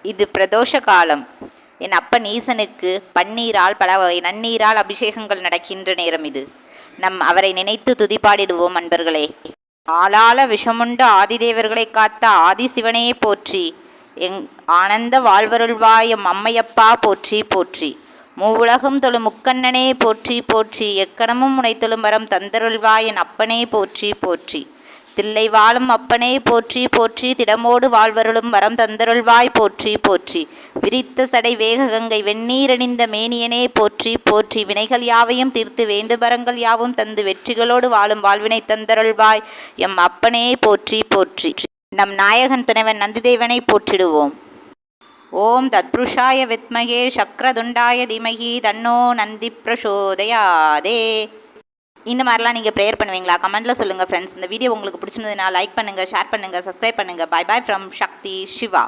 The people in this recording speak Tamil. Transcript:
இது பிரதோஷ காலம். என் அப்பன் ஈசனுக்கு பன்னீரால் பல வகை நன்னீரால் அபிஷேகங்கள் நடக்கின்ற நேரம் இது. அவரை நினைத்து துதிப்பாடிடுவோம் அன்பர்களே. ஆளால விஷமுண்ட ஆதிதேவர்களை காத்த ஆதிசிவனே போற்றி. ஆனந்த வாழ்வருள்வாய் எம் அம்மையப்பா போற்றி போற்றி. மூவுலகும் தொழு முக்கண்ணனே போற்றி போற்றி. எக்கணமும் உனைத்தொழும் வரம் தந்தருள்வாய் என் அப்பனே போற்றி போற்றி. தில்லை வாழும் அப்பனே போற்றி போற்றி. திடமோடு வாழ்வருளும் வரம் தந்தருள்வாய் போற்றி போற்றி. விரித்த சடை வேக கங்கை வெந்நீரணிந்த மேனியனே போற்றி போற்றி. வினைகள் யாவையும் தீர்த்து வேண்டுபரங்கள் யாவும் தந்து வெற்றிகளோடு வாழும் வாழ்வினை தந்தருள்வாய் எம் அப்பனே போற்றி போற்றி. நம் நாயகன் துணைவன் நந்திதேவனை போற்றிடுவோம். ஓம் தத்புருஷாய வித்மகே சக்ரதுண்டாய தீமகி தன்னோ நந்தி பிரசோதயாதே. இந்த மாதிரிலாம் நீங்கள் ப்ரேயர் பண்ணுவீங்களா? கமெண்ட்டில் சொல்லுங்கள் ஃப்ரெண்ட்ஸ். இந்த வீடியோ உங்களுக்கு பிடிச்சிருந்ததுன்னா லைக் பண்ணுங்கள், ஷேர் பண்ணுங்கள், சப்ஸ்கிரைப் பண்ணுங்கள். Bye bye from Sakthi Siva.